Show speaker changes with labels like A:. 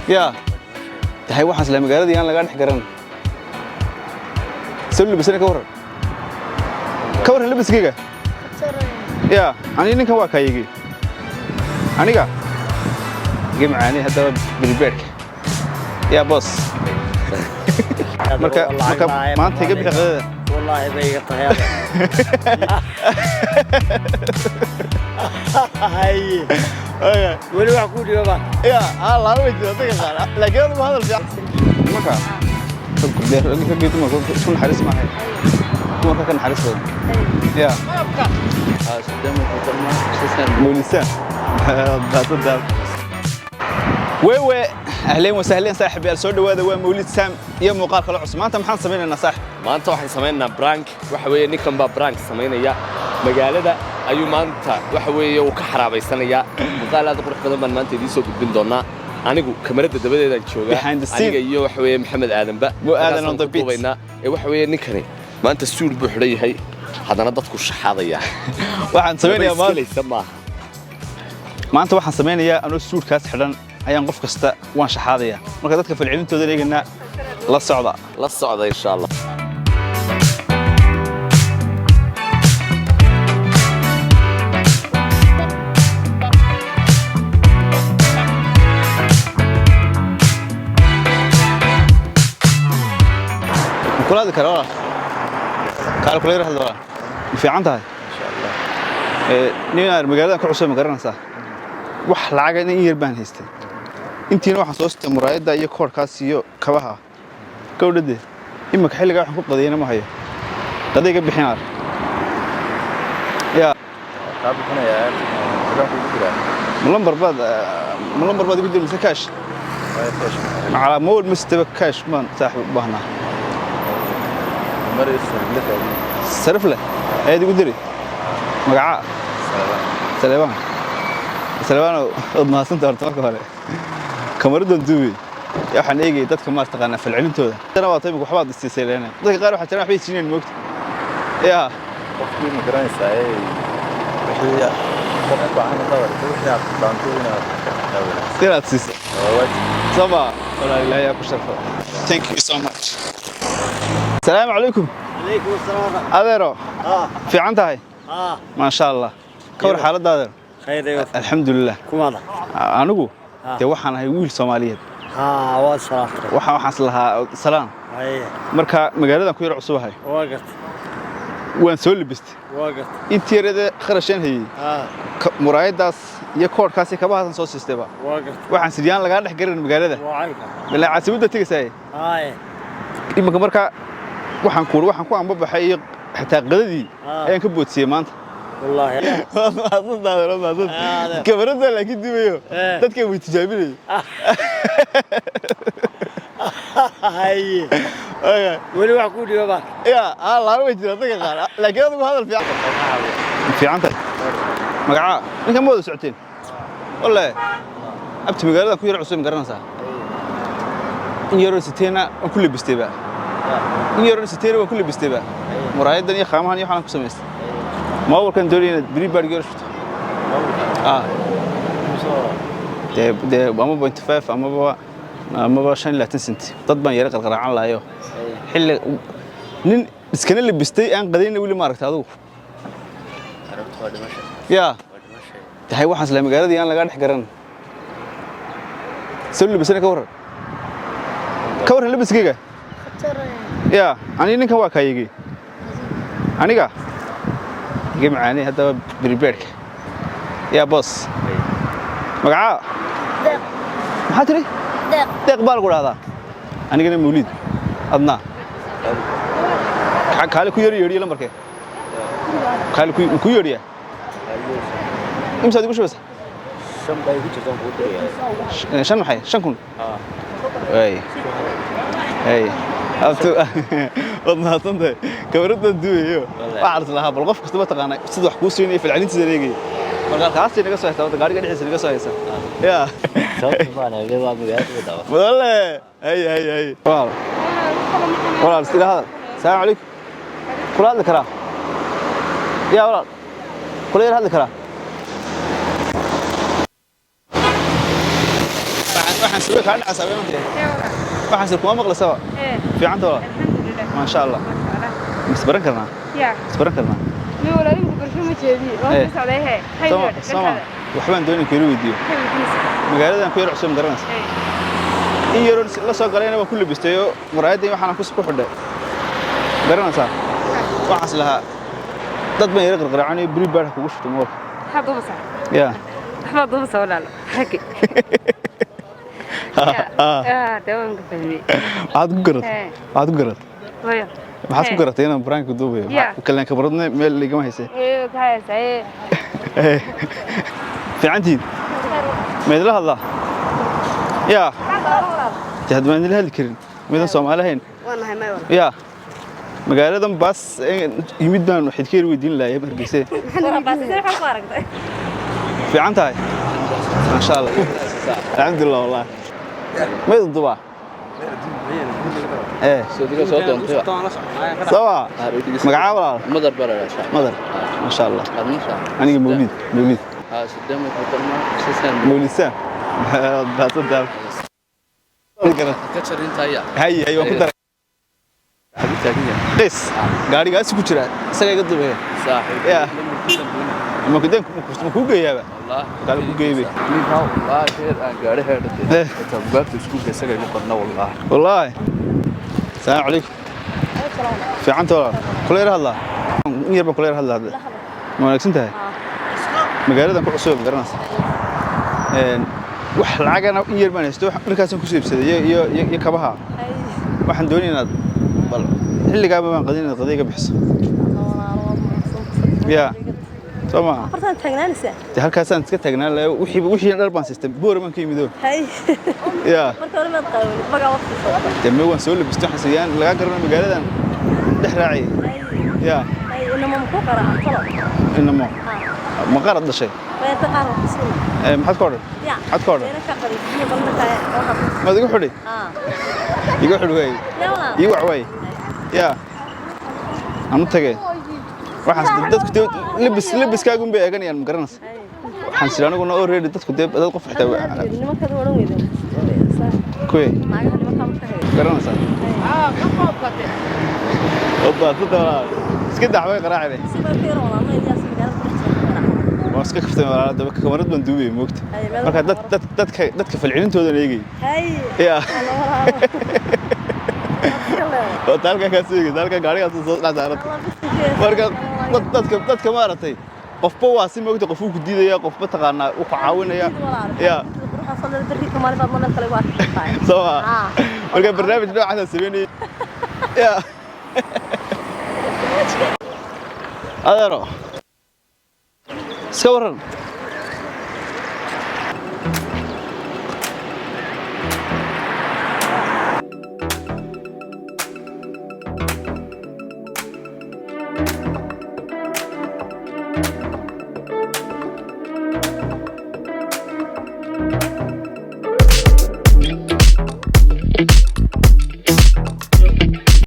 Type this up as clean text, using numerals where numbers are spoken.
A: يا هاي واحد لما قال لي أنا لقى نحكرن سوي لي بس أنا كور لبس جيجا يا أنا إنك هو كايجي أنا جا جي معاني هذا بالبرك يا بوس مركب ما أنت جيب لك
B: والله ضيق الطيارة هاي وين معقول يا بابا
A: يا الله وجهه تقدر لكن هذا ما هذا الجع مركب تقول لي ما كل حارس معي مركب كان حارس يا مولسان هذا وي اهلين وسهلين صاحبي السود هذا هو مولد سام يا مقال كلا عصب ما انت محن سمينا صاحب
C: ما انت waxaan sameynaa brank waxa weeye ninkan baa brank sameynaya magaalada ayuu maanta waxa weeye uu ka xaraabaysanaya maqaalada qurux badan baan maanta idin soo gudbin doonaa anigu kamarada dabadeedaan joogaa aniga iyo waxa weeye maxamed aadanba
A: aadan on the beat
C: waxa weeye ninkani maanta suul buu xidhan yahay hadana dadku shaxaadaya
A: waxaan sameynayaa maanta waxaan sameynayaa anoo suulkaas xidhan ayaan qof kasta waan shaxaadaya marka dadka falcelintooda eegana la socda
C: insha Allah
A: كل هذا كلام قال كل يروح هذا في عنتها إن شاء الله نينا المجال كل عشان مقرنا صح وح العجلة يربان هستي أنتي نوع حسوست مرايدة يكور كاسيو كواها كودة إما كحيل جاي حكومة قضية ما هي قضية جنب حمار يا
D: طب هنا يا
A: ملمبر بعد يقول لي كاش على مول مستوى كاش ما صاحب بهنا
D: مرة
A: صرف له هذه قدري مقعة سليمان ما سنت أرتمك هلا كمردون دوبي يا حنيجي تذكر ما استغنى في العلم تودا أنا واطيب وحباط استسيل هنا ذيك قالوا حتى راح بيت سنين الوقت يا
D: وفي مقرن ساي وحيا كم أنا طور كل شيء بانتونا
A: ترى تسيس صبا ولا لا يا كشرفة thank you so much السلام عليكم
B: عليكم السلام
A: أديرو في عنتها ما شاء الله كور حالة دادر
B: خير يا
A: الحمد لله
B: كم هذا
A: أنا جو توحنا هاي ويل سومالية
B: وصلت
A: وحنا لها سلام مركا مقالة كوير عصوها هاي
B: وقت
A: وين سول بست
B: وقت
A: أنت يرد خرشين هي مرايد داس يكور كاسي كبار صوص استبا
B: وقت
A: وحنا سريان لقى نحجر المقالة ده بالله عسيبه تيجي ساي إما كمركا وحنا كور عم ببى حي حتى قددي أين كبوت سيمانت
B: والله
A: ما أظن كبرت لكن دميو تذكر ويتجابني
B: هاي وين معقول يا بابا
A: يا الله وجهه تقدر لكن هذا في عنتك مقعة كم مود ساعتين والله أبت مقالة كوير عصيم قرنا ساعة يورو ستينا وكل بستيبا يورو ستينا وكل بستيبا مرايد دنيا خامها يحنا كسمست ما هو كان دوري بري برجر شفت ده أما بنت فاف أما باشين لا تنسنت تطبع يرق القرعان لا يو حل نين مسكين اللي بستي أن قدين يقولي ما ركت هذوك يا ده هاي واحد لما قال لي أنا لقى نحكرن سوي لي بس أنا كور لبس جيجا يا أنا إنك هو كايجي أنا جا جي معاني هذا بالبرك يا بوس مقعة ما تري دق بالقول هذا أنا كنا مولد أدنى خالي كويري لما ركى خالي كويري إمسا دي بس
D: شن باي كتير تام
A: شن محي شن كون أي أبتو والله صندق كبرت الدوية أعرف لها بالغف كنت بتقانا صدق حكوسيني في العلين تزريقي مرة خاصة نقص واحد تقول قاري قاعد يحس نقص واحد يا والله هي والله السلام هذا السلام عليكم كل هذا كرا يا والله كل هذا كرا waxaan soo ka dhacay sameeyay waxaan soo kuma maqlay sawa fiican tahay ma sha Allah isbaran karnaa isbaran karnaa
E: ma walaalihi ku barsho ma jeedi oo socday hay
A: waxbaan doonay kii weydiyo magaaladan ku yar cusub garanaysa in yar la soo galayna waa ku libistayo muraayadii waxaan ku soo xidhay garanaysa waxaas lahaa dad baan yar qarqaracaan iyo buri baad kugu shubto mool
E: hada basa
A: ya
E: hada basa walaalo haki dewan ka fahmi
A: aad ku garad
E: waya
A: maxaad ku garatay inaan brank duubayo kallaan kabradna meel ligama haysay
E: ka haysay
A: fiicantiin meedla hadla ya jahad ma nila hadli karin meedan Soomaaliyeyn
E: waanahay may walaal
A: ya magaaladan bas yimid baan waxid ka weydiin laayay Hargeysa fiican tahay ma sha Allah alxamdulillah wallahi meedan duba
C: soo doontay
A: sawa magaca walaal
C: madar barara
A: madar ma sha Allah aniga mawlid
C: sidama ku tarma sisan
A: mawlidsan baatada
C: ka jarintaya
A: hay waan ku daray bes gaarigaas ku jira isaga iga dubay
C: saaxiib
A: ya ma ku geeyaba
C: والله
A: قال ku geeybe
C: والله خير aan gaari heedhay tabaabta isku geesaga igu qorna والله
A: والله السلام عليكم fiican tola kuleer hadla in yarba kuleer hadla ma wanaagsan tahay magaaladan ku cusub garanaysa wax lacagana in yar baan haysto markaas ku siibsaday iyo kabaha waxaan doonaynaa bal xilliga baan qadinay qadiga bixiso ya sama
F: fartan taagnaanaysa
A: halkaasaan iska taagnaa wixii dhar baan sistay boor man ka yimido
F: hay
A: ya
F: marka hore ma qaawin baga waqti
A: deme waan soo labistay xasiyaan laga garano magaaladan dhex raacay ya
F: hay inama ku qaraan talo
A: inama ma qarad dhashay
F: way taqaan waqti
A: maxaad ku orday
F: ya
A: maxaad ku orday
F: ina ka qari iyo balda
A: ma igu xidhay igu xidhay igu wacway ya anu tagay waxaan dadku libiskaagu bay eeganayaan ma garanaysa waxaan si anaguna already dadku dad qof xitaa
F: nimanka waran weeydan
A: kuwee
F: maaga nimanka ma tahay
A: garanaysa oba dadana iska dacway qaraacay
F: siba fiiro wala ma idiyaas gaar
A: waa iska kaftay walaal daba kamarad baan duubay moogta marka dadka falcelintooda eegay
F: hay
A: ya oo talka ka soo dalka gaariga soo dhacday marka dadka maartay qofba waa si moogta qof uu ku diidaya qofba taqaana uu ku caawinaya ya sawa marka barnaamij noocaas aan sameeyay ya adeero iska waran